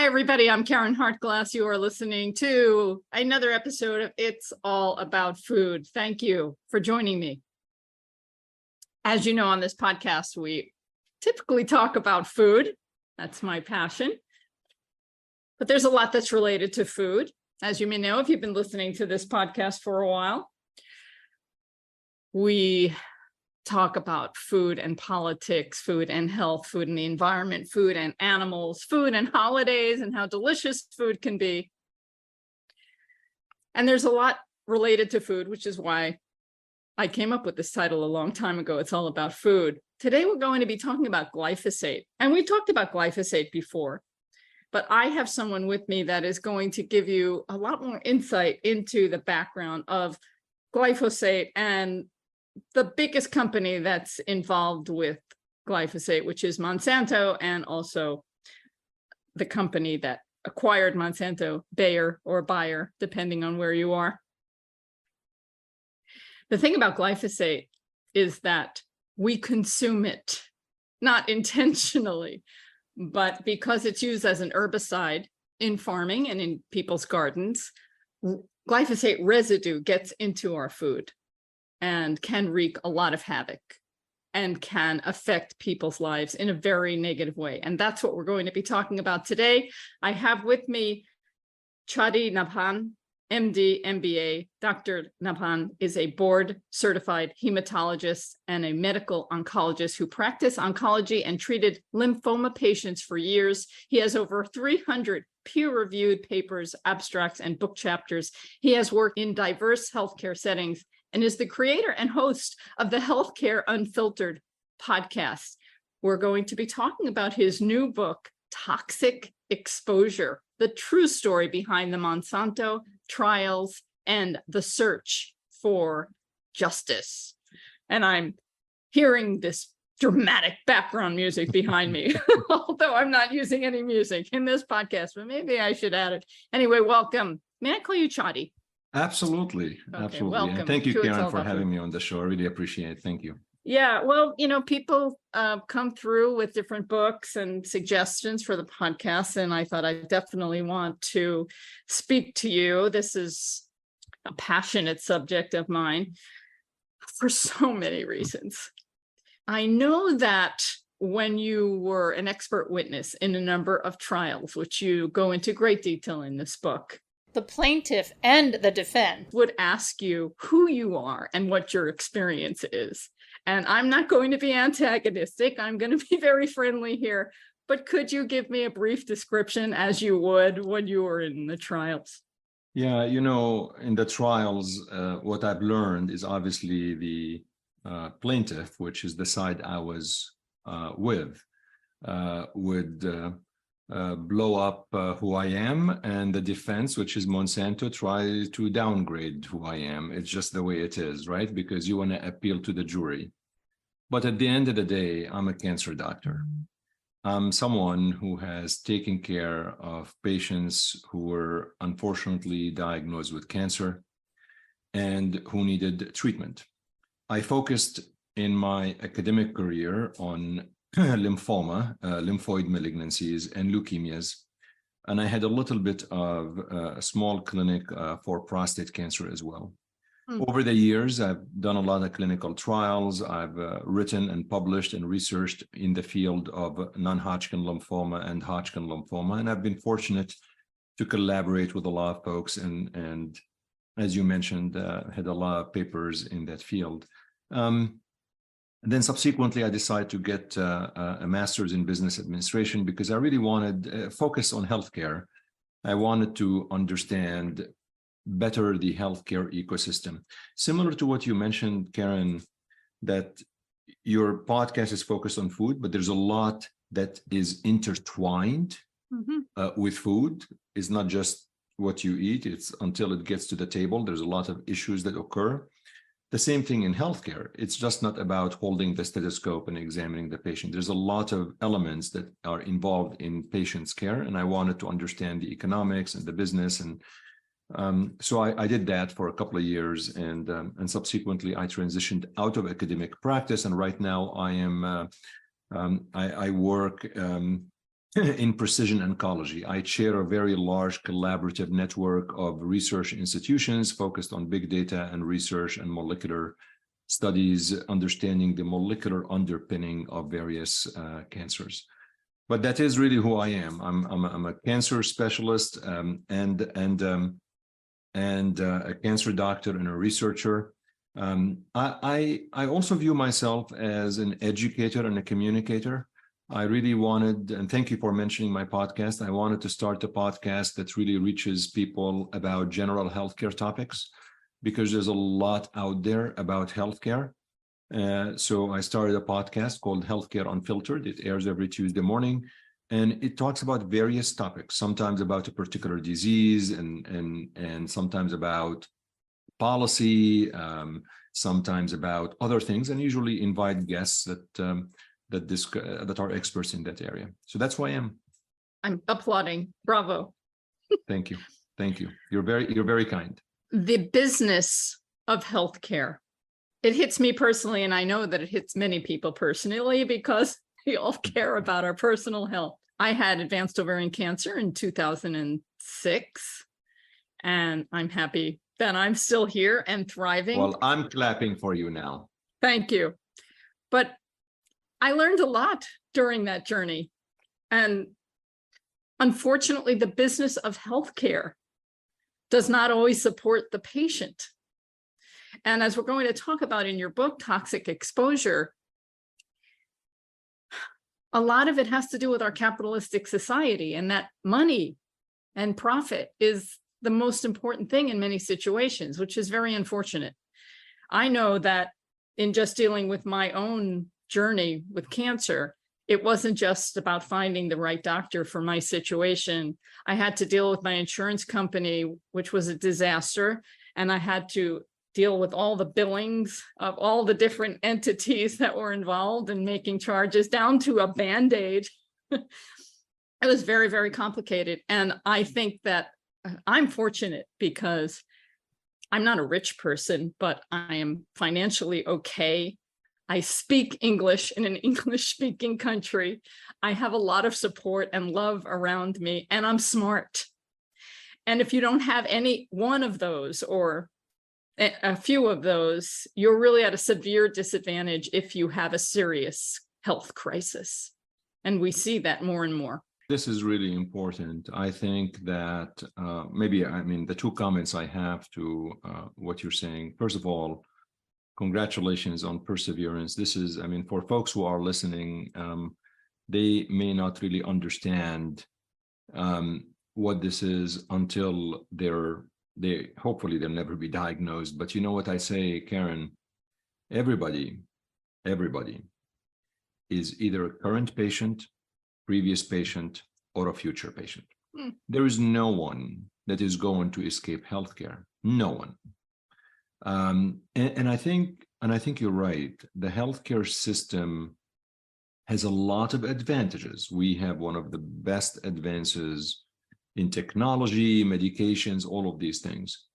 Hi, everybody. I'm Karen Hartglass. You are listening to another episode of It's All About Food. Thank you for joining me. As you know, on this podcast, we typically talk about food. That's my passion. But there's a lot that's related to food. As you may know, if you've been listening to this podcast for a while, we talk about food and politics, food and health, food and the environment, food and animals, food and holidays, and how delicious food can be. And there's a lot related to food, which is why I came up with this title a long time ago. It's all about food. Today, we're going to be talking about glyphosate. And we've talked about glyphosate before, but I have someone with me that is going to give you a lot more insight into the background of glyphosate and the biggest company that's involved with glyphosate, which is Monsanto, and also the company that acquired Monsanto, Bayer or Bayer, depending on where you are. The thing about glyphosate is that we consume it, not intentionally, but because it's used as an herbicide in farming and in people's gardens, glyphosate residue gets into our food and can wreak a lot of havoc and can affect people's lives in a very negative way. And that's what we're going to be talking about today. I have with me Chadi Nabhan, MD, MBA. Dr. Nabhan is a board-certified hematologist and a medical oncologist who practiced oncology and treated lymphoma patients for years. He has over 300 peer-reviewed papers, abstracts, and book chapters. He has worked in diverse healthcare settings and is the creator and host of the Healthcare Unfiltered podcast. We're going to be talking about his new book, Toxic Exposure, the true story behind the Monsanto trials and the search for justice. And I'm hearing this dramatic background music behind me, although I'm not using any music in this podcast, but maybe I should add it. Anyway, welcome. May I call you Chadi? Absolutely. Okay, absolutely. welcome. And thank you, Karen, for having food. me on the show. I really appreciate it. Thank you. Yeah, well, you know, people come through with different books and suggestions for the podcast, and I thought I definitely want to speak to you. This is a passionate subject of mine for so many reasons. I know that when you were an expert witness in a number of trials, which you go into great detail in this book, the plaintiff and the defense would ask you who you are and what your experience is. And I'm not going to be antagonistic. I'm going to be very friendly here. But could you give me a brief description as you would when you were in the trials? Yeah, you know, in the trials, what I've learned is obviously the plaintiff, which is the side I was with, would blow up who I am, and the defense, which is Monsanto, try to downgrade who I am. It's just the way it is, right? Because you want to appeal to the jury. But at the end of the day, I'm a cancer doctor. I'm someone who has taken care of patients who were unfortunately diagnosed with cancer and who needed treatment. I focused in my academic career on lymphoma, lymphoid malignancies, and leukemias. And I had a little bit of a small clinic for prostate cancer as well. Over the years, I've done a lot of clinical trials. I've written and published and researched in the field of non-Hodgkin lymphoma and Hodgkin lymphoma. And I've been fortunate to collaborate with a lot of folks. And as you mentioned, had a lot of papers in that field. And then subsequently, I decided to get a master's in business administration because I really wanted focus on healthcare. I wanted to understand better the healthcare ecosystem. Similar to what you mentioned, Karen, that your podcast is focused on food, but there's a lot that is intertwined with food. It's not just what you eat, it's until it gets to the table. There's a lot of issues that occur. The same thing in healthcare. It's just not about holding the stethoscope and examining the patient. There's a lot of elements that are involved in patient's care, and I wanted to understand the economics and the business. And so I did that for a couple of years, and subsequently I transitioned out of academic practice. And right now I am I work in precision oncology. I chair a very large collaborative network of research institutions focused on big data and research and molecular studies, understanding the molecular underpinning of various cancers. But that is really who I am. I'm a cancer specialist and a cancer doctor and a researcher. I also view myself as an educator and a communicator. I really wanted, and thank you for mentioning my podcast. I wanted to start a podcast that really reaches people about general healthcare topics, because there's a lot out there about healthcare. So I started a podcast called Healthcare Unfiltered. It airs every Tuesday morning, and it talks about various topics, sometimes about a particular disease and sometimes about policy, sometimes about other things, and usually invite guests that are experts in that area. So that's who I am. I'm applauding. Bravo. Thank you. Thank you. You're very kind. The business of healthcare. It hits me personally, and I know that it hits many people personally because we all care about our personal health. I had advanced ovarian cancer in 2006, and I'm happy that I'm still here and thriving. Well, I'm clapping for you now. Thank you. But I learned a lot during that journey. And unfortunately, the business of healthcare does not always support the patient. And as we're going to talk about in your book, Toxic Exposure, a lot of it has to do with our capitalistic society, and that money and profit is the most important thing in many situations, which is very unfortunate. I know that in just dealing with my own journey with cancer, it wasn't just about finding the right doctor for my situation. I had to deal with my insurance company, which was a disaster, and I had to deal with all the billings of all the different entities that were involved in making charges down to a Band-Aid. It was very, very complicated. And I think that I'm fortunate because I'm not a rich person, but I am financially okay. I speak English in an English-speaking country. I have a lot of support and love around me, and I'm smart. And if you don't have any one of those or a few of those, you're really at a severe disadvantage if you have a serious health crisis. And we see that more and more. This is really important. I think that the two comments I have to what you're saying. First of all, congratulations on perseverance. This is, for folks who are listening, they may not really understand what this is until hopefully they'll never be diagnosed. But you know what I say, Karen, everybody is either a current patient, previous patient, or a future patient. There is no one that is going to escape healthcare. No one. And I think you're right. The healthcare system has a lot of advantages. We have one of the best advances in technology, medications, all of these things.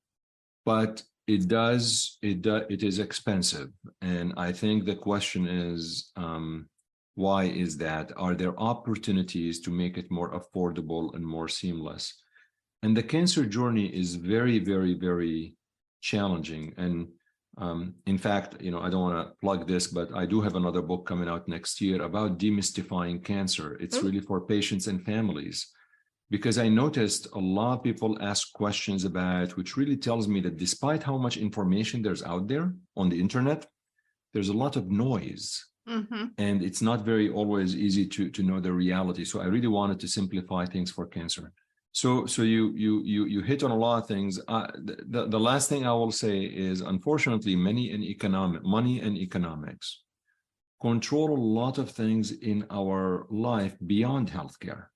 But it is expensive. And I think the question is, why is that? Are there opportunities to make it more affordable and more seamless? And the cancer journey is very, very, very challenging. And in fact, I don't want to plug this, but I do have another book coming out next year about demystifying cancer. It's really for patients and families, because I noticed a lot of people ask questions about, which really tells me that despite how much information there's out there on the internet, there's a lot of noise. And it's not very always easy to know the reality. So I really wanted to simplify things for cancer. So you hit on a lot of things. The last thing I will say is, unfortunately, money and economics control a lot of things in our life beyond healthcare.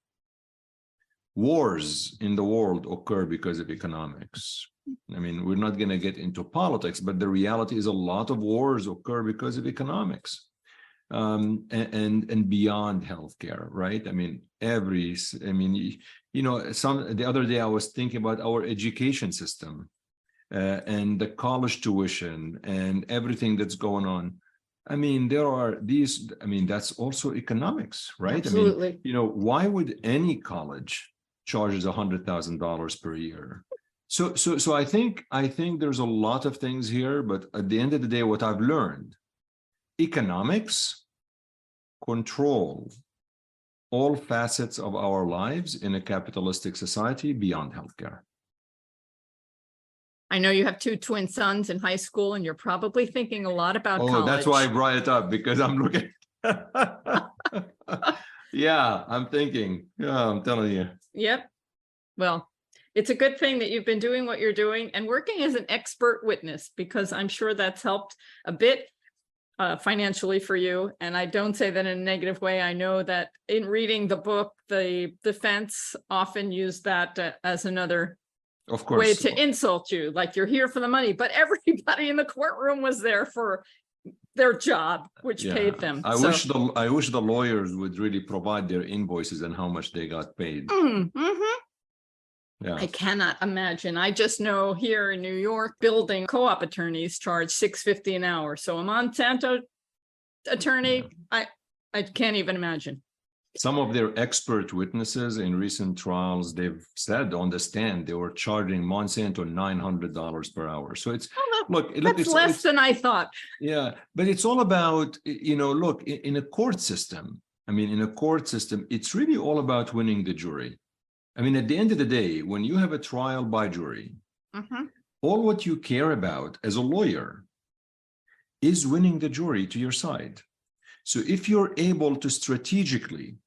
Wars in the world occur because of economics. We're not going to get into politics, but the reality is a lot of wars occur because of economics. And beyond healthcare, right? The other day I was thinking about our education system and the college tuition and everything that's going on. I mean, there are these, I mean, that's also economics, right? Absolutely. I mean, you know, why would any college charges $100,000 per year? So I think there's a lot of things here, but at the end of the day, what I've learned, economics control all facets of our lives in a capitalistic society beyond healthcare. I know you have two twin sons in high school, and you're probably thinking a lot about Oh, college. that's why I brought it up, because I'm looking. Yeah, I'm thinking. Yeah, I'm telling you. Yep. Well, it's a good thing that you've been doing what you're doing and working as an expert witness, because I'm sure that's helped a bit financially for you. And I don't say that in a negative way. I know that in reading the book, the defense often use that as another Of way course. to insult you, like you're here for the money, but everybody in the courtroom was there for their job, which paid them. I So- wish the lawyers would really provide their invoices and how much they got paid. Mhm. Yeah. I cannot imagine. I just know here in New York, building co-op attorneys charge $6.50 an hour. So a Monsanto attorney, I can't even imagine. Some of their expert witnesses in recent trials, they've said on the stand, they were charging Monsanto $900 per hour. So it's, look, That's less than I thought. yeah, but it's all about, you know, look, in a court system, I mean, in a court system, it's really all about winning the jury. I mean, at the end of the day, when you have a trial by jury, all what you care about as a lawyer is winning the jury to your side. So if you're able to strategically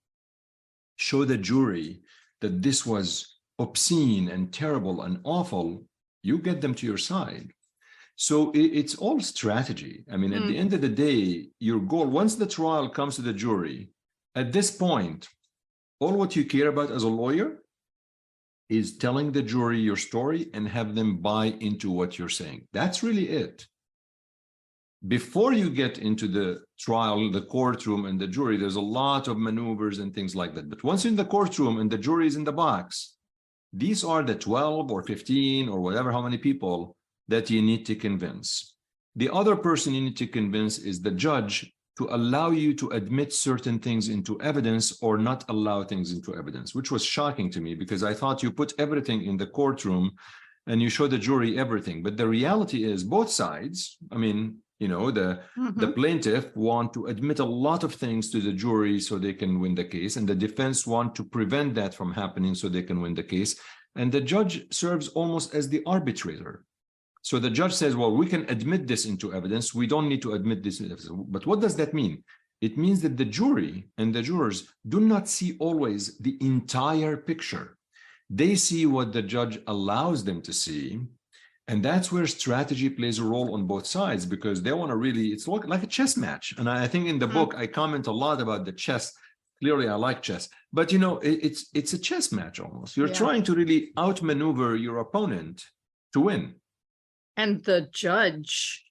show the jury that this was obscene and terrible and awful, you get them to your side. So it's all strategy. I mean, at the end of the day, your goal, once the trial comes to the jury, at this point, all what you care about as a lawyer is telling the jury your story and have them buy into what you're saying. That's really it. Before you get into the trial, the courtroom and the jury, there's a lot of maneuvers and things like that. But once in the courtroom and the jury is in the box, these are the 12 or 15 or whatever, how many people that you need to convince. The other person you need to convince is the judge to allow you to admit certain things into evidence or not allow things into evidence, which was shocking to me because I thought you put everything in the courtroom and you show the jury everything. But the reality is both sides, I mean, you know, the plaintiff want to admit a lot of things to the jury so they can win the case, and the defense want to prevent that from happening so they can win the case. And the judge serves almost as the arbitrator. So the judge says, well, we can admit this into evidence. We don't need to admit this into evidence. But what does that mean? It means that the jury and the jurors do not see always the entire picture. They see what the judge allows them to see. And that's where strategy plays a role on both sides, because they want to really, it's like a chess match. And I think in the book, I comment a lot about the chess. Clearly, I like chess, but you know, it's a chess match almost. You're trying to really outmaneuver your opponent to win. And the judge,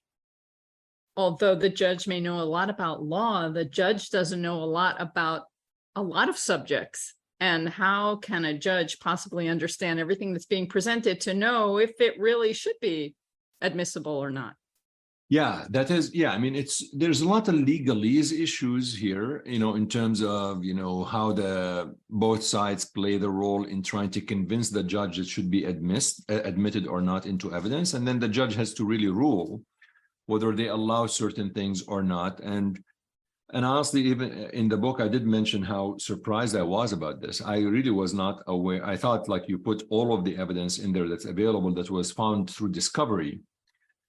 although the judge may know a lot about law, the judge doesn't know a lot about a lot of subjects. And how can a judge possibly understand everything that's being presented to know if it really should be admissible or not? Yeah, that is, yeah, I mean, there's a lot of legalese issues here, you know, in terms of, you know, how both sides play the role in trying to convince the judge it should be admitted or not into evidence. And then the judge has to really rule whether they allow certain things or not. And honestly, even in the book, I did mention how surprised I was about this. I really was not aware. I thought like you put all of the evidence in there that's available that was found through discovery,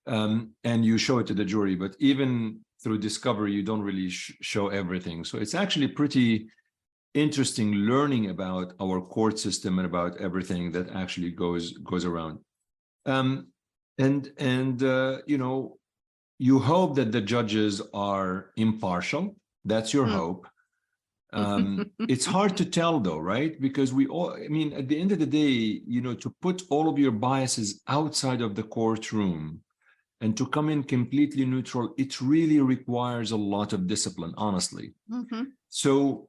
and you show it to the jury. But even through discovery, you don't really show everything. So it's actually pretty interesting learning about our court system and about everything that actually goes around. You know, you hope that the judges are impartial. That's your hope. It's hard to tell though, right? Because we all, I mean, at the end of the day, you know, to put all of your biases outside of the courtroom and to come in completely neutral, it really requires a lot of discipline, honestly. So,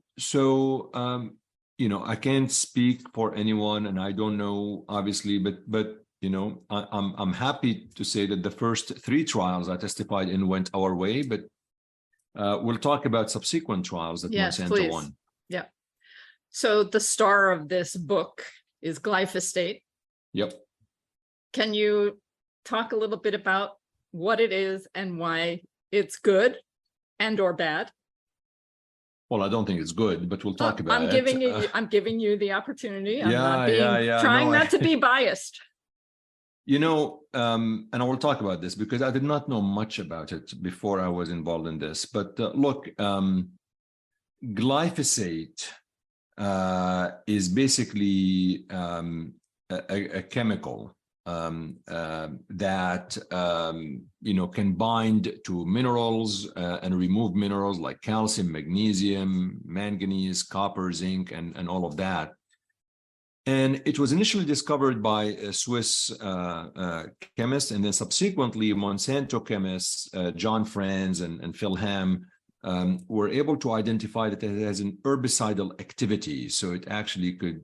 you know, I can't speak for anyone and I don't know, obviously, but you know, I'm happy to say that the first 3 trials I testified in went our way, but We'll talk about subsequent trials that Yes, Monsanto please. won. Yeah. So the star of this book is glyphosate. Yep. Can you talk a little bit about what it is and why it's good and or bad? Well, I don't think it's good, but we'll talk about it. I'm giving you the opportunity. I'm not yeah. trying No, not to be biased. You know, and I will talk about this because I did not know much about it before I was involved in this. But look, glyphosate is basically a chemical that can bind to minerals and remove minerals like calcium, magnesium, manganese, copper, zinc, and all of that. And it was initially discovered by a Swiss chemist, and then subsequently Monsanto chemists, John Franz and Phil Ham, were able to identify that it has an herbicidal activity. So it actually could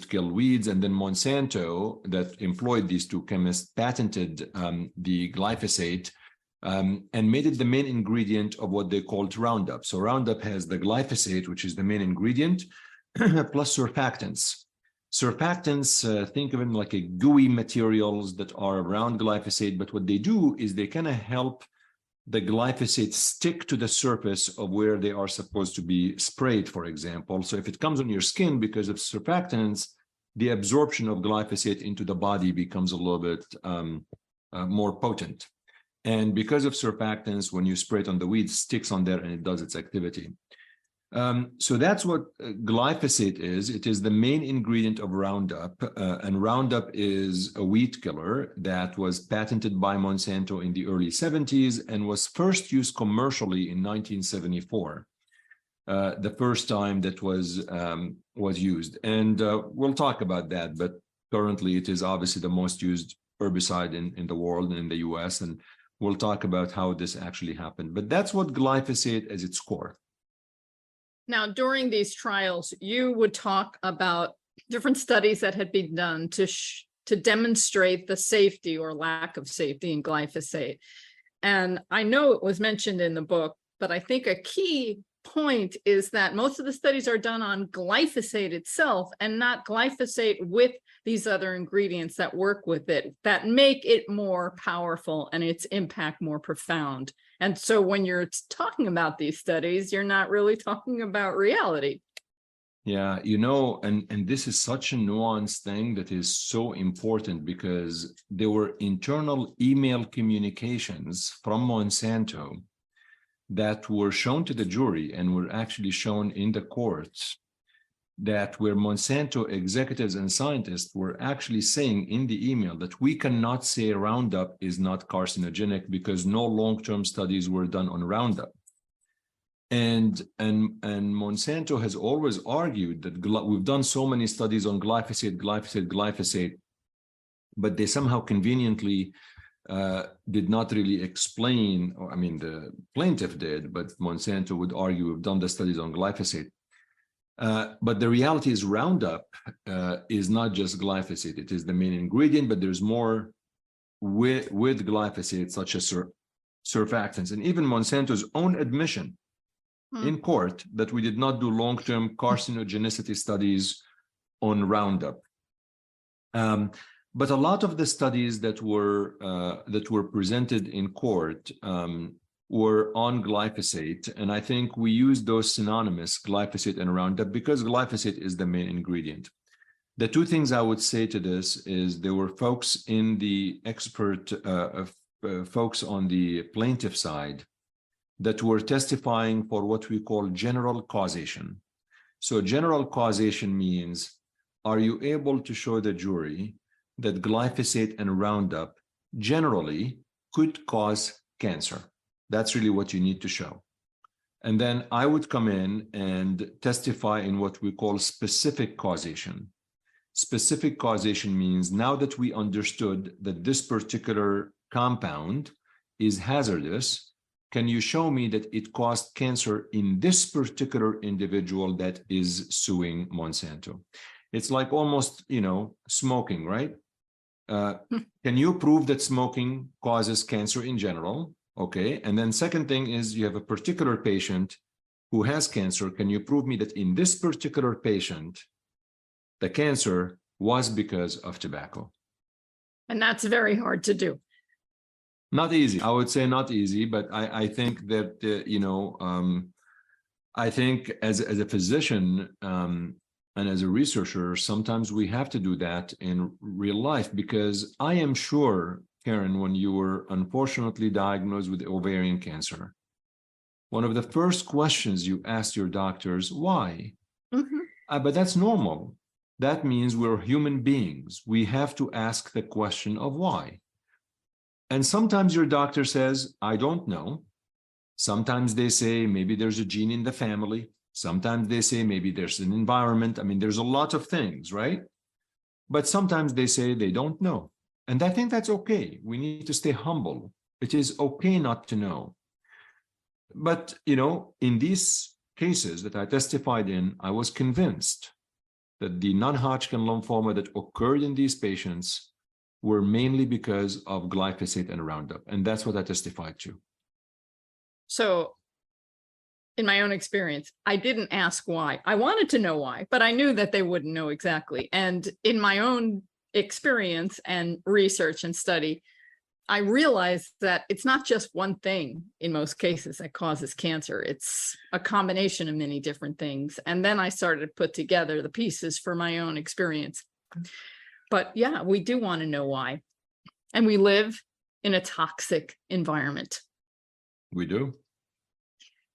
kill weeds. And then Monsanto, that employed these two chemists, patented the glyphosate and made it the main ingredient of what they called Roundup. So Roundup has the glyphosate, which is the main ingredient, plus surfactants. Surfactants, think of them like a gooey materials that are around glyphosate, but what they do is they kind of help the glyphosate stick to the surface of where they are supposed to be sprayed, for example. So if it comes on your skin because of surfactants, the absorption of glyphosate into the body becomes a little bit more potent. And because of surfactants, when you spray it on the weeds, it sticks on there and it does its activity. So that's what glyphosate is. It is the main ingredient of Roundup, and Roundup is a weed killer that was patented by Monsanto in the early 70s and was first used commercially in 1974, the first time that was used. And we'll talk about that, but currently it is obviously the most used herbicide in the world and in the US, and we'll talk about how this actually happened. But that's what glyphosate is its core. Now, during these trials, you would talk about different studies that had been done to demonstrate the safety or lack of safety in glyphosate. And I know it was mentioned in the book, but I think a key point is that most of the studies are done on glyphosate itself and not glyphosate with these other ingredients that work with it, that make it more powerful and its impact more profound. And so when you're talking about these studies, you're not really talking about reality. Yeah, and this is such a nuanced thing that is so important because there were internal email communications from Monsanto that were shown to the jury and were actually shown in the courts, that where Monsanto executives and scientists were actually saying in the email that we cannot say Roundup is not carcinogenic because no long-term studies were done on Roundup. And Monsanto has always argued that we've done so many studies on glyphosate, but they somehow conveniently did not really explain, or I mean, the plaintiff did, but Monsanto would argue we've done the studies on glyphosate. But the reality is Roundup is not just glyphosate. It is the main ingredient, but there's more with glyphosate, such as surfactants. And even Monsanto's own admission in court that we did not do long-term carcinogenicity studies on Roundup. But a lot of the studies that were presented in court were on glyphosate, and I think we use those synonymous, glyphosate and Roundup, because glyphosate is the main ingredient. The two things I would say to this is there were folks in the folks on the plaintiff side that were testifying for what we call general causation. So general causation means, are you able to show the jury that glyphosate and Roundup generally could cause cancer? That's really what you need to show. And then I would come in and testify in what we call specific causation. Specific causation means now that we understood that this particular compound is hazardous, can you show me that it caused cancer in this particular individual that is suing Monsanto? It's like almost, smoking, right? Can you prove that smoking causes cancer in general? Okay. And then second thing is you have a particular patient who has cancer. Can you prove me that in this particular patient, the cancer was because of tobacco? And that's very hard to do. Not easy. I would say not easy, but I think that, I think as a physician and as a researcher, sometimes we have to do that in real life, because I am sure, Karen, when you were unfortunately diagnosed with ovarian cancer, one of the first questions you asked your doctors, why? But that's normal. That means we're human beings. We have to ask the question of why. And sometimes your doctor says, I don't know. Sometimes they say, maybe there's a gene in the family. Sometimes they say, maybe there's an environment. I mean, there's a lot of things, right? But sometimes they say they don't know. And I think that's okay. We need to stay humble. It is okay not to know. But, in these cases that I testified in, I was convinced that the non-Hodgkin lymphoma that occurred in these patients were mainly because of glyphosate and Roundup. And that's what I testified to. So in my own experience, I didn't ask why. I wanted to know why, but I knew that they wouldn't know exactly. And in my own experience and research and study, I realized that it's not just one thing in most cases that causes cancer. It's a combination of many different things. And then I started to put together the pieces for my own experience. But yeah, we do want to know why. And we live in a toxic environment. We do.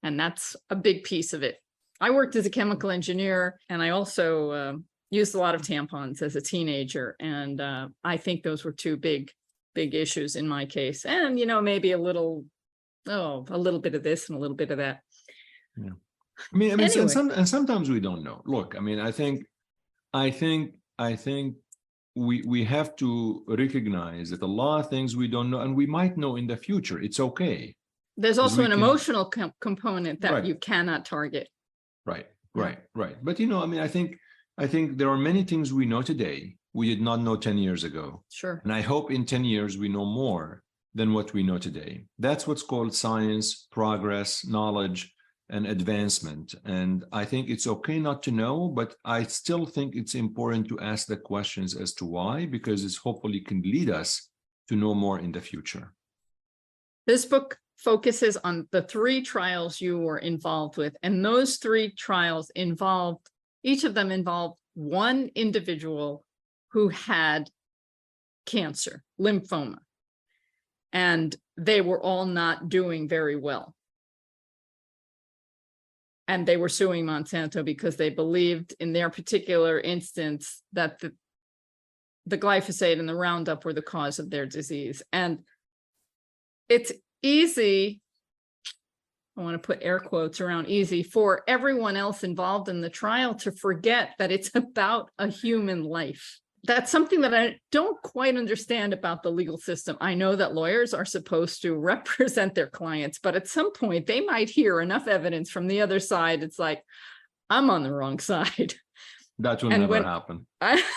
And that's a big piece of it. I worked as a chemical engineer, and I also used a lot of tampons as a teenager. And I think those were two big issues in my case. And, maybe a little bit of this and a little bit of that. Yeah. I mean, Anyway. and sometimes we don't know. Look, I mean, I think we have to recognize that a lot of things we don't know, and we might know in the future. It's okay. There's also an emotional component that Right. you cannot target. Right. But, I mean, I think there are many things we know today we did not know 10 years ago. Sure. And I hope in 10 years we know more than what we know today. That's what's called science, progress, knowledge, and advancement. And I think it's okay not to know, but I still think it's important to ask the questions as to why, because it's hopefully can lead us to know more in the future. This book focuses on the 3 trials you were involved with, and those 3 trials each of them involved one individual who had cancer, lymphoma, and they were all not doing very well. And they were suing Monsanto because they believed in their particular instance that the glyphosate and the Roundup were the cause of their disease. And it's easy, I want to put air quotes around easy, for everyone else involved in the trial to forget that it's about a human life. That's something that I don't quite understand about the legal system. I know that lawyers are supposed to represent their clients, but at some point they might hear enough evidence from the other side. It's like, I'm on the wrong side. That will never happen.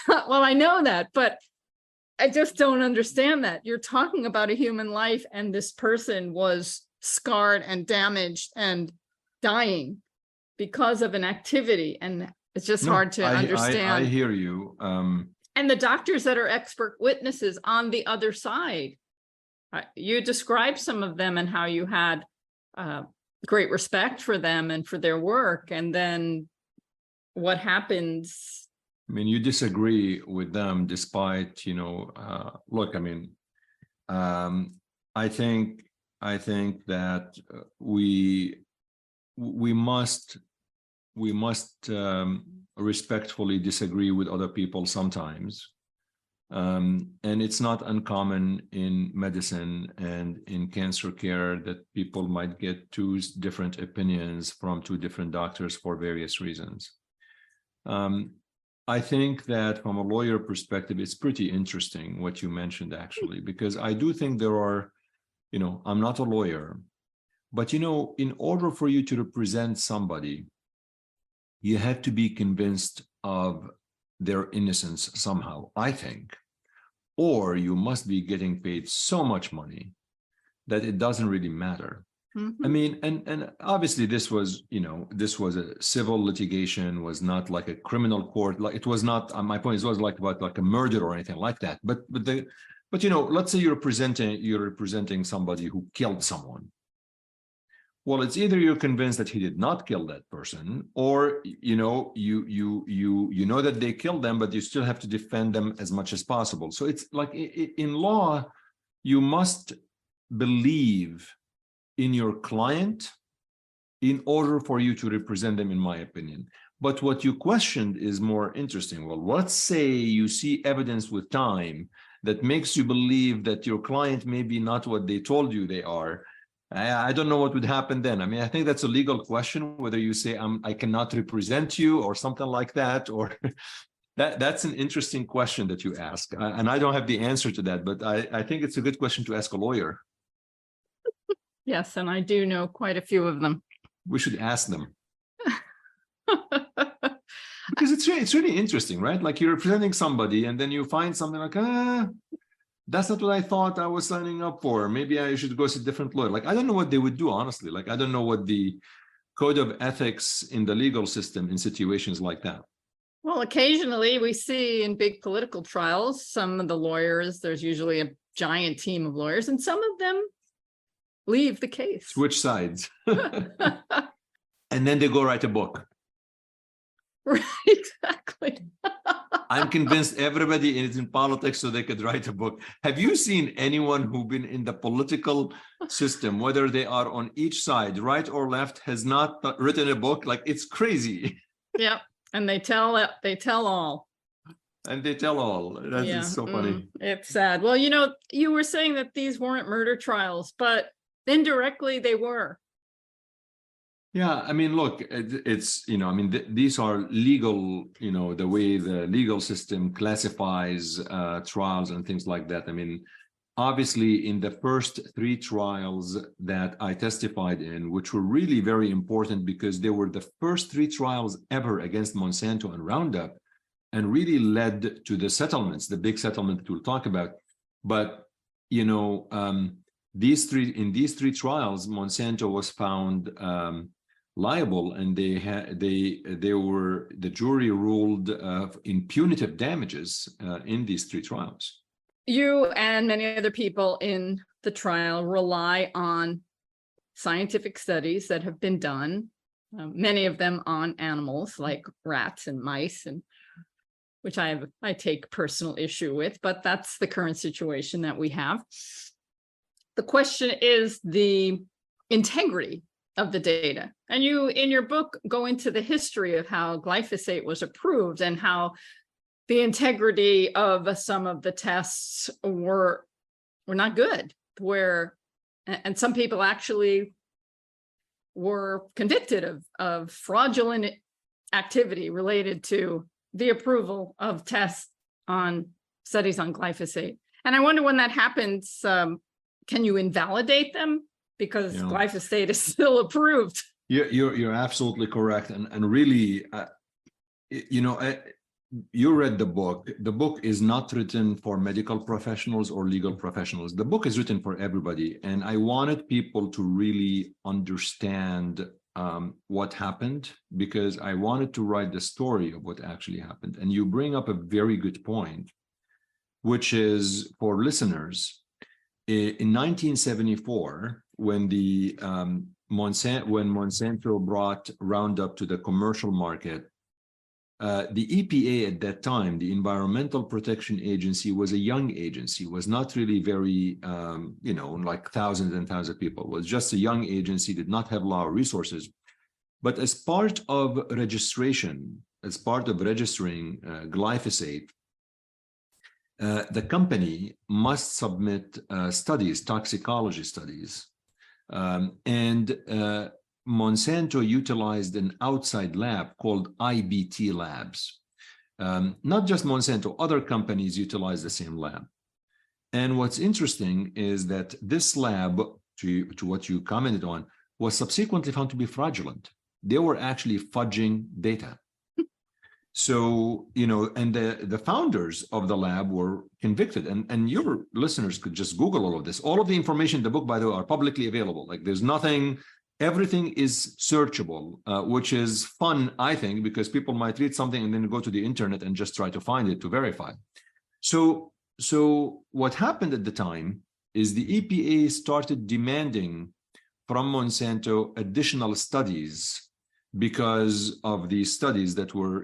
Well, I know that, but I just don't understand that. You're talking about a human life, and this person was scarred and damaged and dying because of an activity. And it's just hard to understand. I hear you. And the doctors that are expert witnesses on the other side, you described some of them and how you had great respect for them and for their work. And then what happens? I mean, you disagree with them despite, look, I mean, I think that we must respectfully disagree with other people sometimes. And it's not uncommon in medicine and in cancer care that people might get 2 different opinions from 2 different doctors for various reasons. I think that from a lawyer perspective, it's pretty interesting what you mentioned, actually, because I do think there are, I'm not a lawyer, but, in order for you to represent somebody, you have to be convinced of their innocence somehow, I think, or you must be getting paid so much money that it doesn't really matter. Mhm. I mean, and obviously this was, this was a civil litigation, was not like a criminal court. Like it was not, my point is, it was like about like a murder or anything like that. But let's say you're representing somebody who killed someone. Well, it's either you're convinced that he did not kill that person, or you know that they killed them, but you still have to defend them as much as possible. So it's like in law, you must believe in your client in order for you to represent them, in my opinion. But what you questioned is more interesting. Well, let's say you see evidence with time that makes you believe that your client may be not what they told you they are. I don't know what would happen then. I mean, I think that's a legal question, whether you say I cannot represent you or something like that, or that's an interesting question that you ask. And I don't have the answer to that, but I think it's a good question to ask a lawyer. Yes, and I do know quite a few of them. We should ask them. Because it's really interesting, right? Like you're representing somebody and then you find something like, that's not what I thought I was signing up for. Maybe I should go see a different lawyer. Like, I don't know what they would do, honestly. Like, I don't know what the code of ethics in the legal system in situations like that. Well, occasionally we see in big political trials, some of the lawyers, there's usually a giant team of lawyers, and some of them leave the case. Switch sides. And then they go write a book. Right, exactly. I'm convinced everybody is in politics so they could write a book. Have you seen anyone who's been in the political system, whether they are on each side, right or left, has not written a book? Like, it's crazy. Yep. And they tell all. And they tell all. That's so funny. It's sad. Well, you were saying that these weren't murder trials, but indirectly they were. Yeah, I mean, look, it's, I mean, these are legal, the way the legal system classifies trials and things like that. I mean, obviously, in the first 3 trials that I testified in, which were really very important because they were the first 3 trials ever against Monsanto and Roundup, and really led to the settlements, the big settlement that we'll talk about. But, these 3 trials, Monsanto was found liable, and the jury ruled in punitive damages in these 3 trials. You and many other people in the trial rely on scientific studies that have been done, many of them on animals like rats and mice, and which I take personal issue with, but that's the current situation that we have. The question is the integrity of the data. And you, in your book, go into the history of how glyphosate was approved and how the integrity of some of the tests were not good, and some people actually were convicted of fraudulent activity related to the approval of tests on studies on glyphosate. And I wonder, when that happens, can you invalidate them? Because glyphosate is still approved. You're absolutely correct. And really, you read the book. The book is not written for medical professionals or legal professionals. The book is written for everybody. And I wanted people to really understand what happened, because I wanted to write the story of what actually happened. And you bring up a very good point, which is, for listeners, in 1974, when Monsanto brought Roundup to the commercial market, the EPA at that time, the Environmental Protection Agency, was a young agency, was not really very, like thousands and thousands of people. It was just a young agency, did not have a lot of resources. But as part of registering glyphosate, the company must submit studies, toxicology studies. And Monsanto utilized an outside lab called IBT labs. Not just Monsanto, other companies utilize the same lab. And what's interesting is that this lab, to what you commented on, was subsequently found to be fraudulent. They were actually fudging data. So, and the founders of the lab were convicted, and your listeners could just Google all of this. All of the information in the book, by the way, are publicly available. Like there's nothing, everything is searchable, which is fun, I think, because people might read something and then go to the internet and just try to find it to verify. So what happened at the time is the EPA started demanding from Monsanto additional studies because of the studies that were,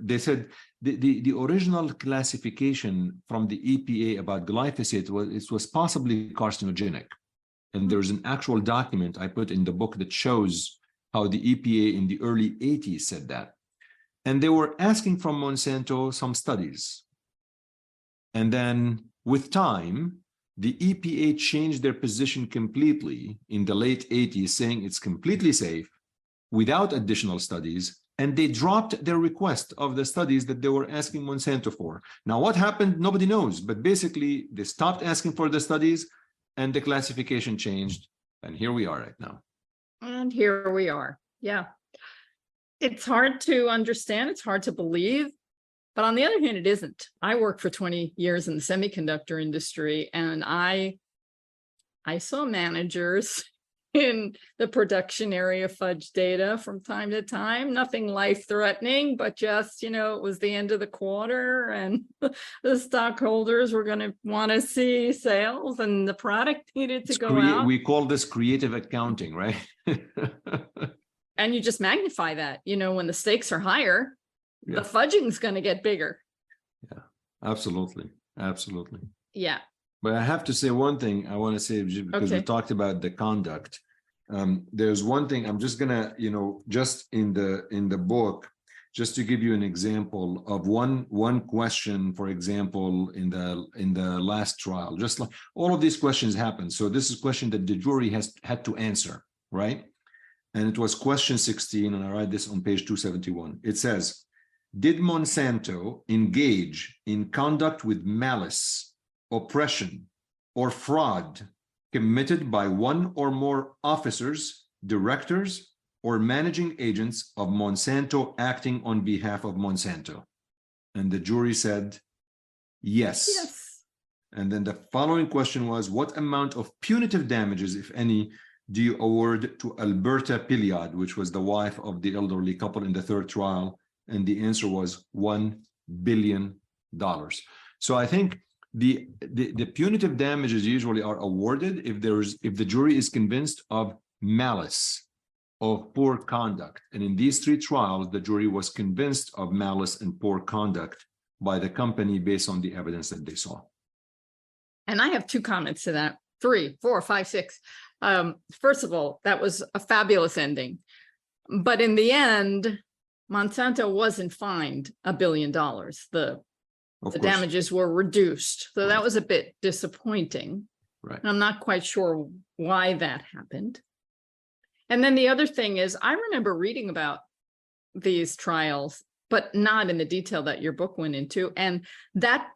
they said the original classification from the EPA about glyphosate was possibly carcinogenic. And there's an actual document I put in the book that shows how the EPA in the early 80s said that. And they were asking from Monsanto some studies. And then with time, the EPA changed their position completely in the late 80s, saying it's completely safe without additional studies, and they dropped their request of the studies that they were asking Monsanto for. Now, what happened, nobody knows, but basically they stopped asking for the studies and the classification changed, and here we are right now. And here we are, yeah. It's hard to understand, it's hard to believe, but on the other hand, it isn't. I worked for 20 years in the semiconductor industry, and I saw managers in the production area fudge data from time to time, nothing life-threatening, but just, it was the end of the quarter and the stockholders were going to want to see sales and the product needed to go out. We call this creative accounting, right? And you just magnify that, when the stakes are higher, yeah. The fudging's going to get bigger. Yeah, absolutely. Absolutely. Yeah. But I have to say one thing I want to say, because we talked about the conduct. There's one thing I'm just gonna, just in the book, just to give you an example of one question, for example, in the last trial, just like all of these questions happened. So this is a question that the jury had to answer, right? And it was question 16, and I write this on page 271. It says, did Monsanto engage in conduct with malice, oppression, or fraud committed by one or more officers, directors, or managing agents of Monsanto acting on behalf of Monsanto? And the jury said, yes. Yes. And then the following question was, what amount of punitive damages, if any, do you award to Alberta Piliad, which was the wife of the elderly couple in the third trial? And the answer was $1 billion. So I think the punitive damages usually are awarded if the jury is convinced of malice, of poor conduct. And in these three trials, the jury was convinced of malice and poor conduct by the company based on the evidence that they saw. And I have two comments to that. 3, 4, 5, 6. First of all, that was a fabulous ending. But in the end, Monsanto wasn't fined $1 billion. The damages were reduced. So that was a bit disappointing. Right. And I'm not quite sure why that happened. And then the other thing is, I remember reading about these trials, but not in the detail that your book went into. And that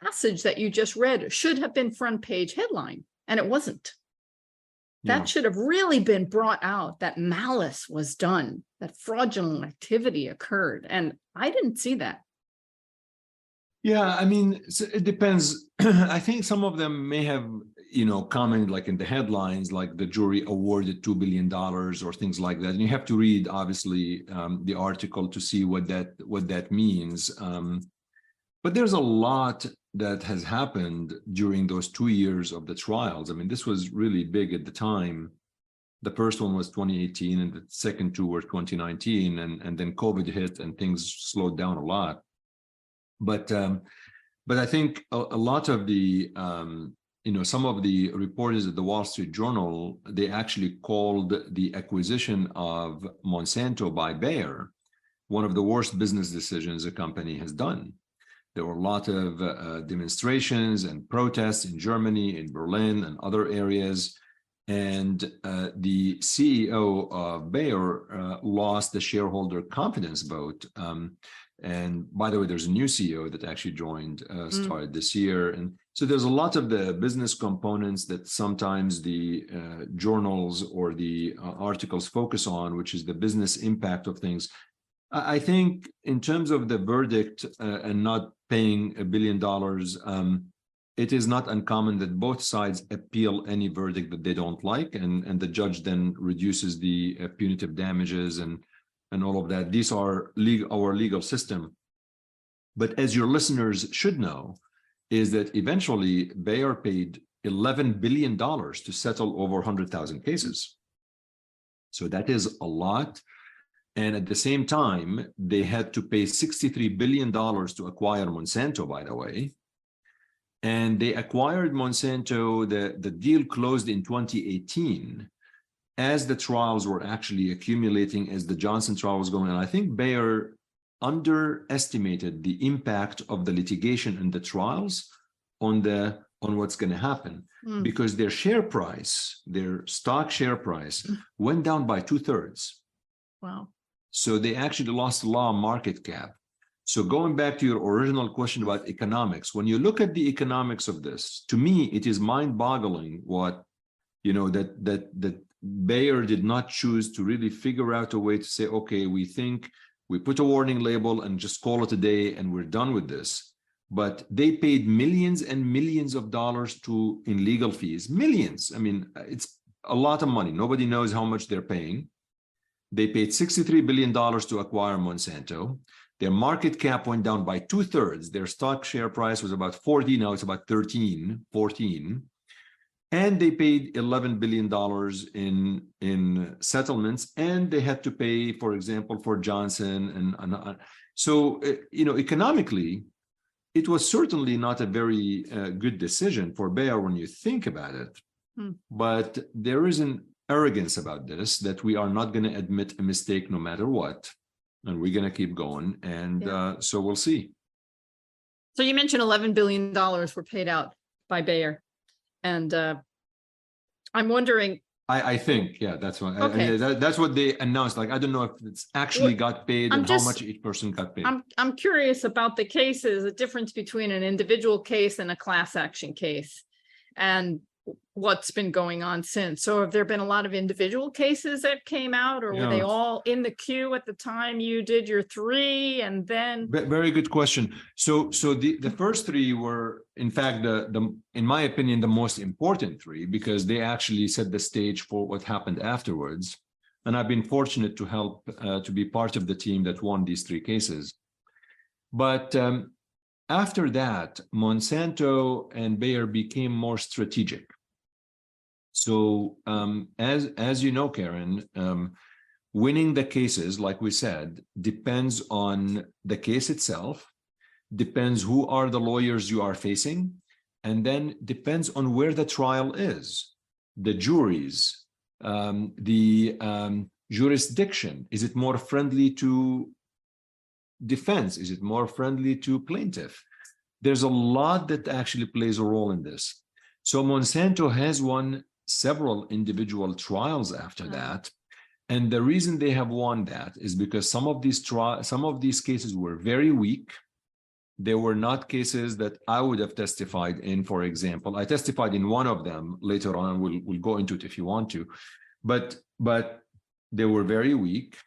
passage that you just read should have been front page headline, and it wasn't. That should have really been brought out, that malice was done, that fraudulent activity occurred. And I didn't see that. Yeah, I mean, it depends. I think some of them may have, commented like in the headlines, like the jury awarded $2 billion or things like that. And you have to read, obviously, the article to see what that means. But there's a lot that has happened during those 2 years of the trials. I mean, this was really big at the time. The first one was 2018, and the second two were 2019, and then COVID hit and things slowed down a lot. But I think a lot of the, some of the reporters at the Wall Street Journal, they actually called the acquisition of Monsanto by Bayer one of the worst business decisions a company has done. There were a lot of demonstrations and protests in Germany, in Berlin, and other areas. And the CEO of Bayer lost the shareholder confidence vote. And by the way, there's a new CEO that actually joined, started this year. And so there's a lot of the business components that sometimes the journals or the articles focus on, which is the business impact of things. I think in terms of the verdict and not paying $1 billion, it is not uncommon that both sides appeal any verdict that they don't like, and the judge then reduces the punitive damages and all of that. These are our legal system. But as your listeners should know, is that eventually Bayer paid $11 billion to settle over 100,000 cases. So that is a lot. And at the same time, they had to pay $63 billion to acquire Monsanto, by the way. And they acquired Monsanto, the deal closed in 2018, as the trials were actually accumulating, as the Johnson trial was going on. I think Bayer underestimated the impact of the litigation and the trials on what's going to happen, because their share price, their stock share price, went down by 2/3. Wow. So they actually lost a lot of market cap. So going back to your original question about economics, when you look at the economics of this, to me, it is mind-boggling what, that Bayer did not choose to really figure out a way to say, okay, we think we put a warning label and just call it a day and we're done with this. But they paid millions and millions of dollars in legal fees, millions. I mean, it's a lot of money. Nobody knows how much they're paying. They paid $63 billion to acquire Monsanto. Their market cap went down by 2/3. Their stock share price was about 40. Now it's about 13, 14. And they paid $11 billion in settlements. And they had to pay, for example, for Johnson. So, economically, it was certainly not a very good decision for Bayer when you think about it. But there is an arrogance about this, that we are not going to admit a mistake no matter what, and we're going to keep going, and so we'll see. So you mentioned $11 billion were paid out by Bayer, and I'm wondering. I think, yeah, that's what. Okay. That's what they announced. Like, I don't know if it's actually got paid and how much each person got paid. I'm curious about the cases, the difference between an individual case and a class action case, and what's been going on since. So have there been a lot of individual cases that came out, or were they all in the queue at the time you did your 3 and then? Very good question. So the first 3 were, in fact, in my opinion, the most important 3, because they actually set the stage for what happened afterwards. And I've been fortunate to help to be part of the team that won these 3 cases. But after that, Monsanto and Bayer became more strategic. So as you know, Karen, winning the cases, like we said, depends on the case itself, depends who are the lawyers you are facing, and then depends on where the trial is, the juries, the jurisdiction. Is it more friendly to defense? Is it more friendly to plaintiff? There's a lot that actually plays a role in this. So Monsanto has won several individual trials after that. And the reason they have won that is because some of these cases were very weak. They were not cases that I would have testified in, for example. I testified in one of them later on. We'll go into it if you want to. But they were very weak.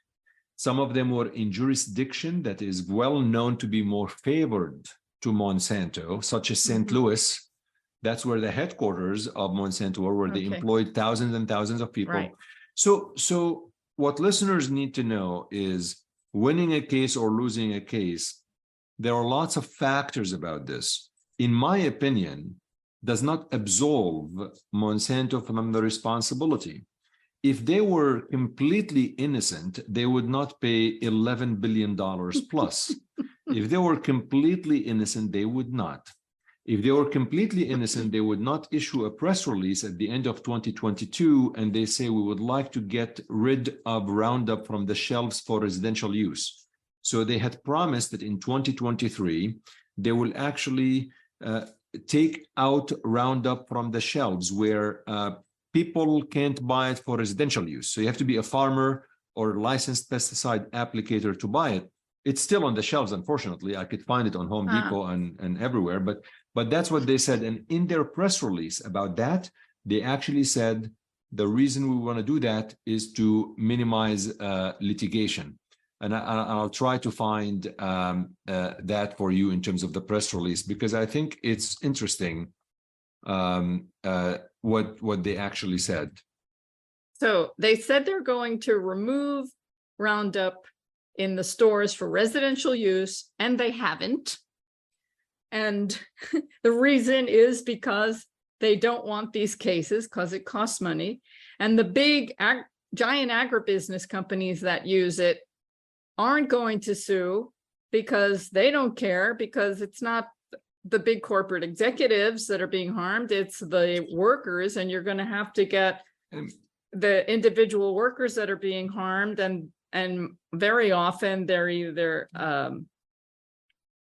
Some of them were in jurisdiction that is well known to be more favored to Monsanto, such as St. Louis. That's where the headquarters of Monsanto were, where they employed thousands and thousands of people. Right. So what listeners need to know is, winning a case or losing a case, there are lots of factors about this. In my opinion, does not absolve Monsanto from the responsibility. If they were completely innocent, they would not pay $11 billion plus. If they were completely innocent, they would not. If they were completely innocent, they would not issue a press release at the end of 2022 and they say, we would like to get rid of Roundup from the shelves for residential use. So they had promised that in 2023, they will actually take out Roundup from the shelves where people can't buy it for residential use. So you have to be a farmer or licensed pesticide applicator to buy it. It's still on the shelves, unfortunately. I could find it on Home Depot and everywhere, but that's what they said. And in their press release about that, they actually said, the reason we want to do that is to minimize litigation. and I'll try to find that for you in terms of the press release, because I think it's interesting what they actually said. So they said they're going to remove Roundup in the stores for residential use, and they haven't. And the reason is because they don't want these cases because it costs money. And the big giant agribusiness companies that use it aren't going to sue because they don't care, because it's not the big corporate executives that are being harmed, it's the workers, and you're going to have to get the individual workers that are being harmed, and very often they're either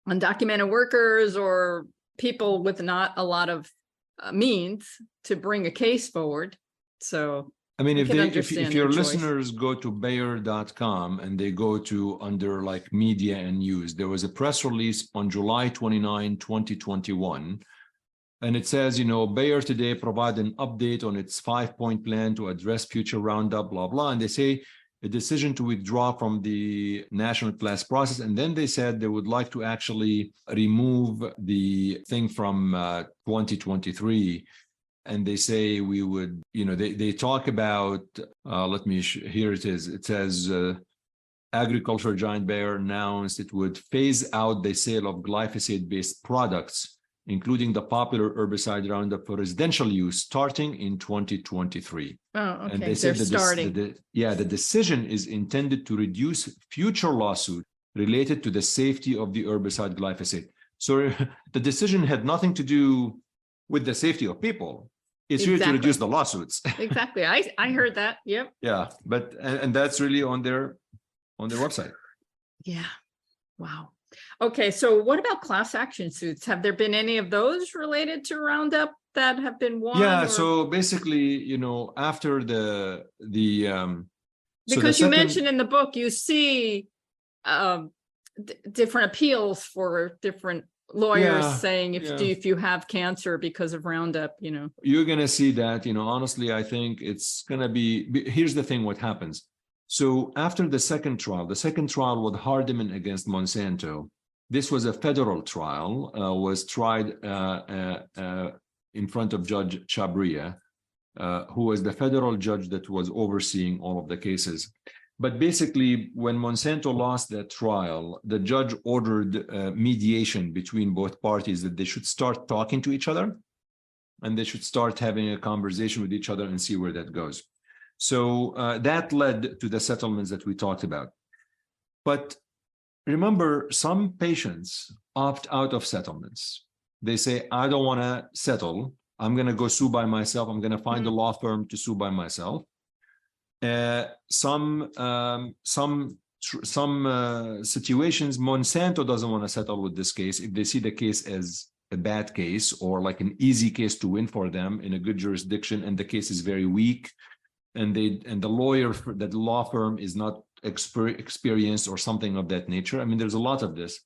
undocumented workers or people with not a lot of means to bring a case forward. So I mean, if your choice. listeners go to Bayer.com and they go to under like media and news, there was a press release on July 29, 2021. And it says, you know, Bayer today provide an update on its 5-point plan to address future Roundup, blah, blah. And they say a decision to withdraw from the national class process. And then they said they would like to actually remove the thing from 2023. And they say we would, you know, they talk about, here it is. It says, agriculture giant Bayer announced it would phase out the sale of glyphosate-based products, including the popular herbicide Roundup for residential use, starting in 2023. Oh, okay. And they said that the decision is intended to reduce future lawsuits related to the safety of the herbicide glyphosate. So the decision had nothing to do with the safety of people. It's really to reduce the lawsuits. Exactly. I heard that. Yep. Yeah, but and that's really on their website. Yeah. Wow. Okay, so what about class action suits? Have there been any of those related to Roundup that have been won? Yeah, so basically, you know, after because you mentioned in the book, you see different appeals for different lawyers saying if you have cancer because of Roundup, you know. You're going to see that, you know, honestly, I think it's going to be, here's the thing, what happens. So after the second trial with Hardiman against Monsanto, this was a federal trial, was tried in front of Judge Chabria, who was the federal judge that was overseeing all of the cases. But basically, when Monsanto lost that trial, the judge ordered mediation between both parties, that they should start talking to each other and they should start having a conversation with each other and see where that goes. So that led to the settlements that we talked about. But remember, some patients opt out of settlements. They say, I don't want to settle. I'm going to go sue by myself. I'm going to find a law firm to sue by myself. Some situations, Monsanto doesn't want to settle with this case if they see the case as a bad case or like an easy case to win for them in a good jurisdiction, and the case is very weak, and the lawyer for that law firm is not experienced or something of that nature. I mean, there's a lot of this.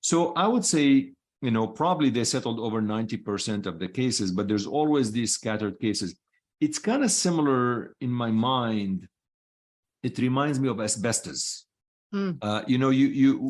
So I would say, you know, probably they settled over 90% of the cases, but there's always these scattered cases. It's kind of similar in my mind. It reminds me of asbestos. You know,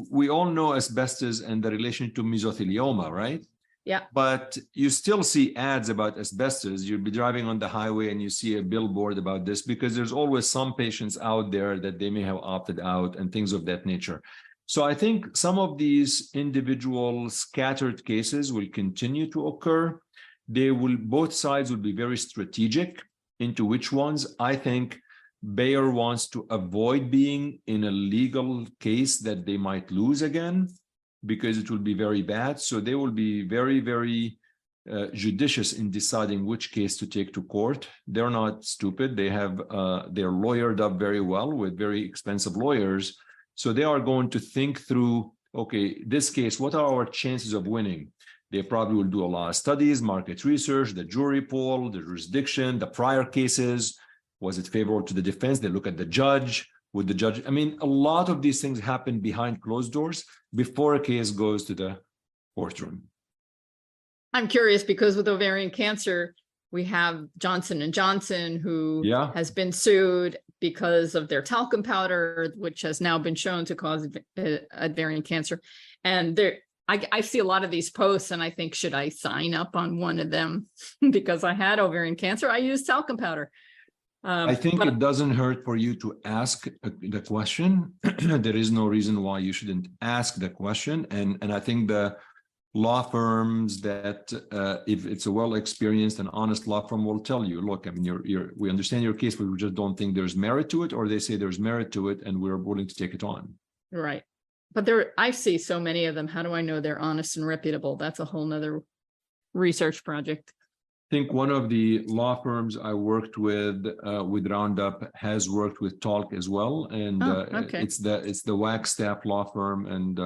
we all know asbestos and the relation to mesothelioma, right? Yeah. But you still see ads about asbestos. You'll be driving on the highway and you see a billboard about this, because there's always some patients out there that they may have opted out and things of that nature. So I think some of these individual scattered cases will continue to occur. Both sides will be very strategic into which ones. I think Bayer wants to avoid being in a legal case that they might lose again, because it will be very bad. So they will be very, very judicious in deciding which case to take to court. They're not stupid. They're lawyered up very well with very expensive lawyers. So they are going to think through, okay, this case, what are our chances of winning? They probably will do a lot of studies, market research, the jury pool, the jurisdiction, the prior cases. Was it favorable to the defense? They look at the judge. Would the judge, I mean, a lot of these things happen behind closed doors before a case goes to the courtroom. I'm curious because with ovarian cancer, We have Johnson & Johnson, who Yeah. has been sued because of their talcum powder, which has now been shown to cause ovarian cancer. And I see a lot of these posts and I think, should I sign up on one of them? Because I had ovarian cancer, I used talcum powder. I think but it doesn't hurt for you to ask the question. There is no reason why you shouldn't ask the question. And I think the law firms that if it's a well-experienced and honest law firm will tell you, look, I mean, we understand your case, but we just don't think there's merit to it, or they say there's merit to it and we're willing to take it on. Right. But I see so many of them. How do I know they're honest and reputable? That's a whole nother research project. I think one of the law firms I worked with Roundup has worked with Talk as well. And okay. it's the Wagstaff law firm, and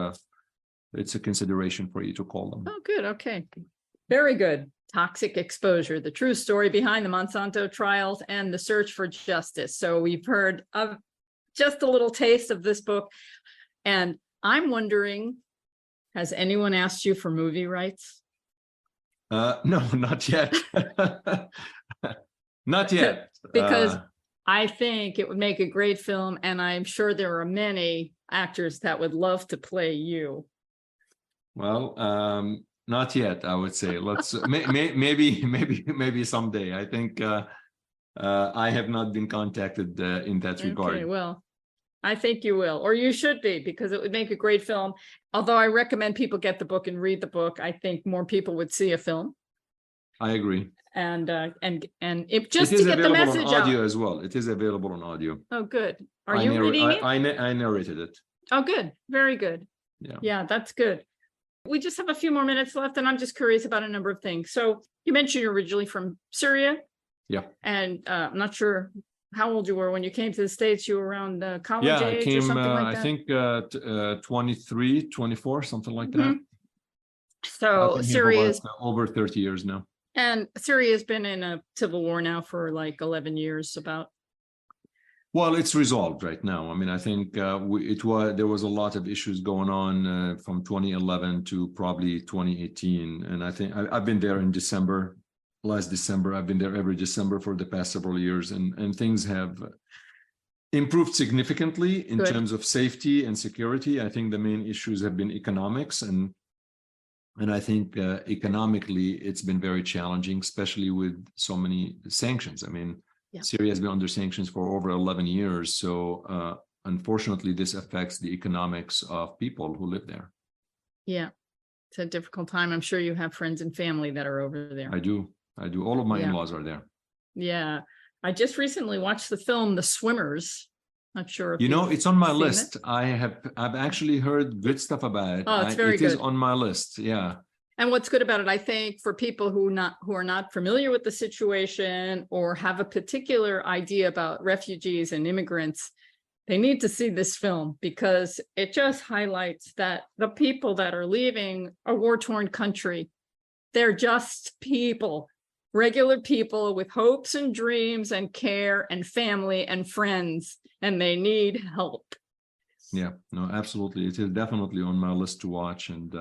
it's a consideration for you to call them. Oh, good. Okay. Very good. Toxic exposure, the true story behind the Monsanto trials and the search for justice. So we've heard of just a little taste of this book. And I'm wondering, has anyone asked you for movie rights? No, not yet. Not yet. Because I think it would make a great film. And I'm sure there are many actors that would love to play you. Well, not yet, I would say. Let's maybe someday. I think I have not been contacted in that regard. Okay, well, I think you will, or you should be, because it would make a great film. Although I recommend people get the book and read the book, I think more people would see a film. I agree. And it just to get the message on audio out. as well. It is available on audio. Oh, good. Are you reading it? I narrated it. Oh, good. Very good. Yeah, that's good. We just have a few more minutes left, and I'm just curious about a number of things. So you mentioned you're originally from Syria. Yeah. And I'm not sure how old you were when you came to the States. You were around college age or something like that? I think 23, 24, something like that. So Syria is over 30 years now. And Syria has been in a civil war now for like 11 years about. Well, it's resolved right now. I mean, I think there was a lot of issues going on from 2011 to probably 2018. And I think I've been there in last December. I've been there every December for the past several years, and things have improved significantly in terms of safety and security. I think the main issues have been economics, and I think economically it's been very challenging, especially with so many sanctions. I mean, Syria has been under sanctions for over 11 years. So unfortunately, this affects the economics of people who live there. Yeah. It's a difficult time. I'm sure you have friends and family that are over there. I do. All of my in-laws are there. Yeah. I just recently watched the film, The Swimmers. Not sure if it's on my list. I've actually heard good stuff about it. Oh, it's very good. It is on my list. Yeah. And what's good about it, I think, for people who are not familiar with the situation or have a particular idea about refugees and immigrants, they need to see this film, because it just highlights that the people that are leaving a war-torn country, they're just people, regular people with hopes and dreams and care and family and friends, and they need help. Yeah, no, absolutely. It is definitely on my list to watch, and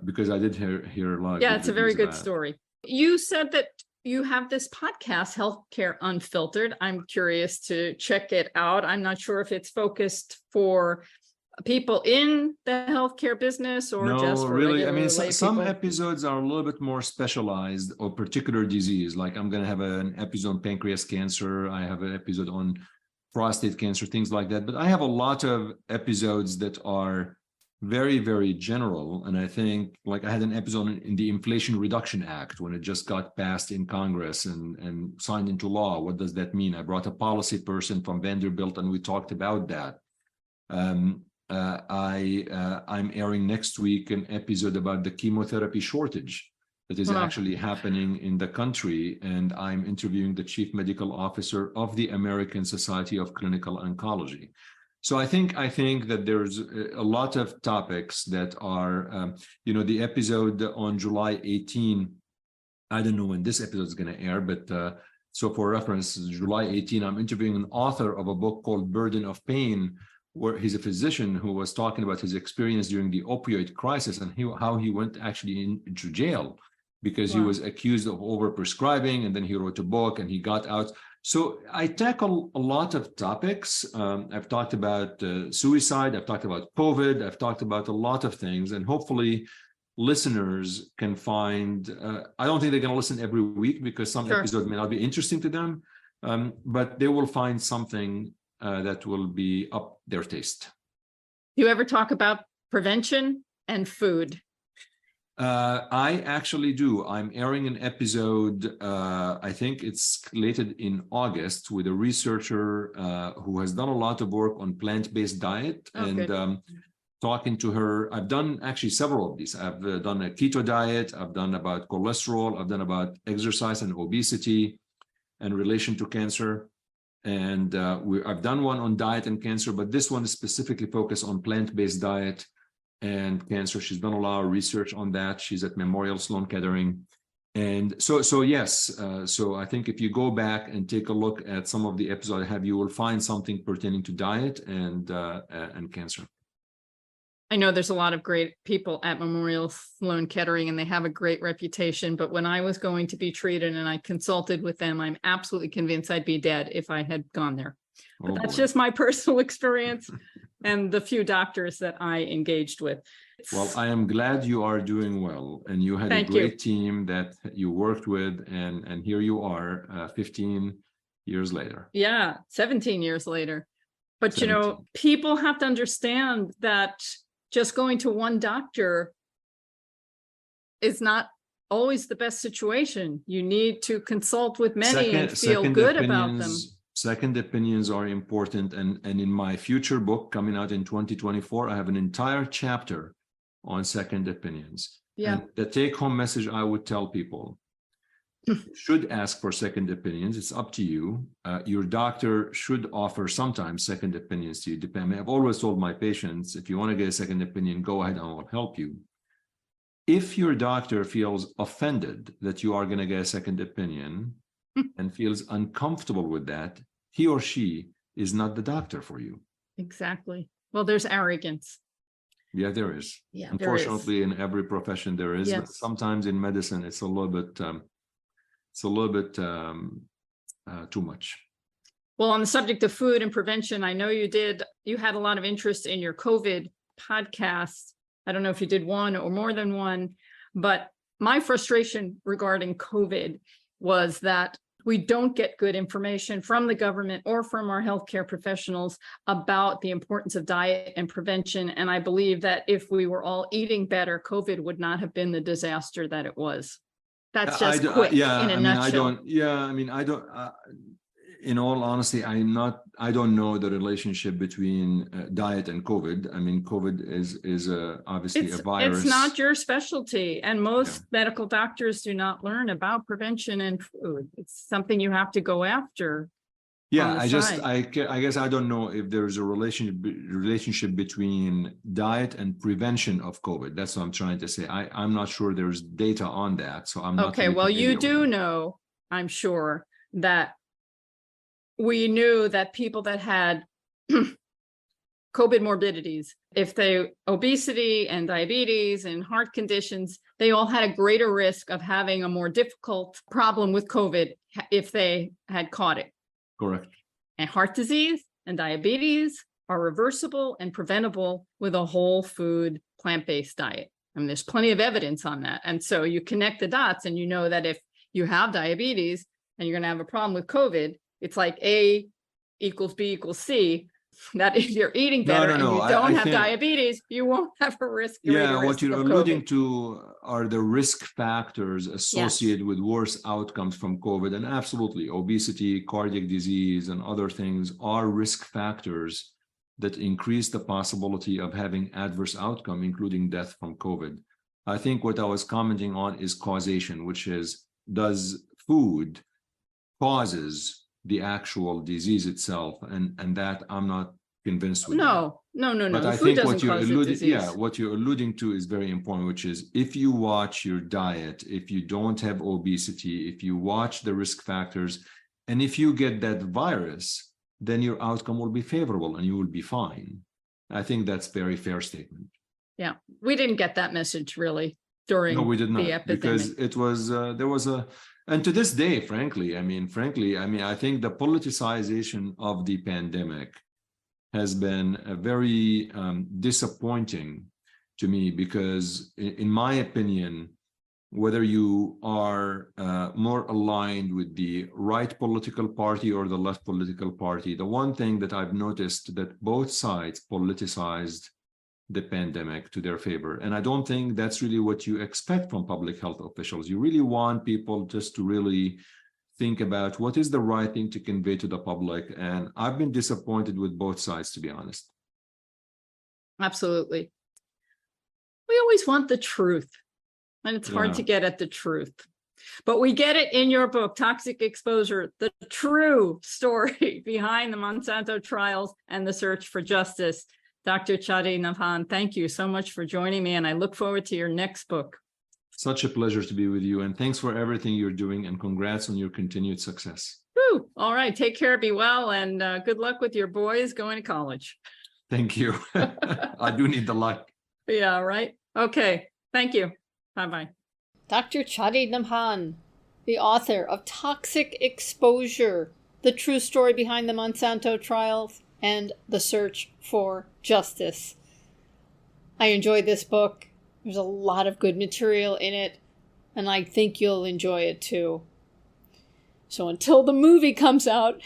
because I did hear a lot. Yeah, it's a very good story. You said that you have this podcast, Healthcare Unfiltered. I'm curious to check it out. I'm not sure if it's focused for people in the healthcare business or just for really. I mean, some people. Episodes are a little bit more specialized or particular disease. Like I'm going to have an episode on pancreas cancer. I have an episode on prostate cancer, things like that. But I have a lot of episodes that are very, very general. And I think, like, I had an episode in the Inflation Reduction Act when it just got passed in Congress and signed into law. What does that mean? I brought a policy person from Vanderbilt and we talked about that. I'm airing next week an episode about the chemotherapy shortage that is actually happening in the country. And I'm interviewing the chief medical officer of the American Society of Clinical Oncology. So I think that there's a lot of topics that are, the episode on July 18, I don't know when this episode is going to air, but so for reference, July 18, I'm interviewing an author of a book called Burden of Pain, where he's a physician who was talking about his experience during the opioid crisis and how he went actually into jail because he Wow. was accused of overprescribing, and then he wrote a book and he got out. So I tackle a lot of topics. I've talked about suicide, I've talked about COVID, I've talked about a lot of things, and hopefully listeners can find, I don't think they're going to listen every week because some Sure. episode may not be interesting to them, but they will find something that will be up their taste. Do you ever talk about prevention and food? I actually do. I'm airing an episode, I think it's slated in August, with a researcher who has done a lot of work on plant-based diet. Oh, and good. talking to her, I've done actually several of these. I've done a keto diet, I've done about cholesterol, I've done about exercise and obesity and relation to cancer. And I've done one on diet and cancer, but this one is specifically focused on plant-based diet and cancer. She's done a lot of research on that. She's at Memorial Sloan Kettering. And so yes, so I think if you go back and take a look at some of the episodes I have, you will find something pertaining to diet and cancer. I know there's a lot of great people at Memorial Sloan Kettering, and they have a great reputation, but when I was going to be treated and I consulted with them, I'm absolutely convinced I'd be dead if I had gone there. But that's just my personal experience and the few doctors that I engaged with. Well, I am glad you are doing well, and you had a great team that you worked with, and here you are 15 years later. Yeah, 17 years later. But 17. you know, people have to understand that just going to one doctor is not always the best situation. You need to consult with many and feel good about them. Second opinions are important. And in my future book coming out in 2024, I have an entire chapter on second opinions. Yeah. And the take-home message I would tell people, should ask for second opinions. It's up to you. Your doctor should offer sometimes second opinions to you. Depending. I've always told my patients, if you want to get a second opinion, go ahead and I'll help you. If your doctor feels offended that you are going to get a second opinion and feels uncomfortable with that, he or she is not the doctor for you. Exactly. Well, there's arrogance. Yeah, there is. Yeah, unfortunately, in every profession there is. Yes. But sometimes in medicine, it's a little bit too much. Well, on the subject of food and prevention, I know you had a lot of interest in your COVID podcast. I don't know if you did one or more than one, but my frustration regarding COVID was that we don't get good information from the government or from our healthcare professionals about the importance of diet and prevention. And I believe that if we were all eating better, COVID would not have been the disaster that it was. That's just quick in a nutshell. In all honesty, I don't know the relationship between diet and COVID. I mean, COVID is obviously a virus. It's not your specialty, and most medical doctors do not learn about prevention and food. It's something you have to go after. Yeah, I guess I don't know if there's a relationship between diet and prevention of COVID. That's what I'm trying to say. I'm not sure there's data on that, so I'm not. Okay, well, you do know, I'm sure, that we knew that people that had COVID morbidities, if they obesity and diabetes and heart conditions, they all had a greater risk of having a more difficult problem with COVID if they had caught it. Correct. And heart disease and diabetes are reversible and preventable with a whole food, plant-based diet. I mean, there's plenty of evidence on that. And so you connect the dots and you know that if you have diabetes and you're going to have a problem with COVID, it's like A equals B equals C, that if you're eating better and you don't have diabetes, you won't have a risk. Yeah, what you're alluding to are the risk factors associated with worse outcomes from COVID. And absolutely, obesity, cardiac disease, and other things are risk factors that increase the possibility of having adverse outcome, including death from COVID. I think what I was commenting on is causation, which is, does food causes the actual disease itself, and that I'm not convinced with. No. But I think what you're alluding to is very important, which is if you watch your diet, if you don't have obesity, if you watch the risk factors, and if you get that virus, then your outcome will be favorable and you will be fine. I think that's a very fair statement. Yeah, we didn't get that message really during No, we did the not, because epidemic. it was there was a, and to this day, frankly, I think the politicization of the pandemic has been a very disappointing to me, because in my opinion, whether you are more aligned with the right political party or the left political party, the one thing that I've noticed that both sides politicized the pandemic to their favor. And I don't think that's really what you expect from public health officials. You really want people just to really think about what is the right thing to convey to the public. And I've been disappointed with both sides, to be honest. Absolutely. We always want the truth, and it's hard to Yeah. get at the truth. But we get it in your book, Toxic Exposure, the true story behind the Monsanto trials and the search for justice. Dr. Chadi Nabhan, thank you so much for joining me, and I look forward to your next book. Such a pleasure to be with you, and thanks for everything you're doing, and congrats on your continued success. Whew. All right, take care, be well, and good luck with your boys going to college. Thank you. I do need the luck. Yeah, right. Okay, thank you. Bye-bye. Dr. Chadi Nabhan, the author of Toxic Exposure, the true story behind the Monsanto trials and the search for justice. I enjoyed this book. There's a lot of good material in it, and I think you'll enjoy it too. So until the movie comes out,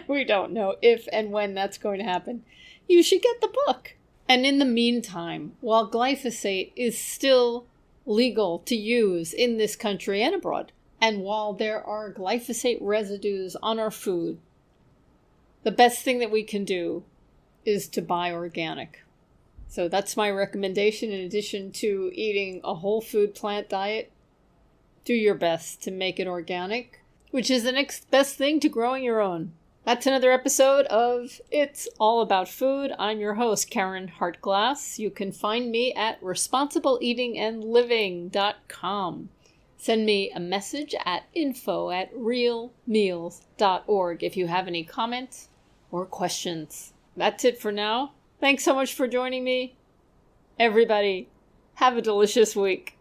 we don't know if and when that's going to happen, you should get the book. And in the meantime, while glyphosate is still legal to use in this country and abroad, and while there are glyphosate residues on our food, the best thing that we can do is to buy organic. So that's my recommendation. In addition to eating a whole food plant diet, do your best to make it organic, which is the next best thing to growing your own. That's another episode of It's All About Food. I'm your host, Karen Hartglass. You can find me at responsibleeatingandliving.com. Send me a message at info@realmeals.org if you have any comments or questions. That's it for now. Thanks so much for joining me. Everybody, have a delicious week.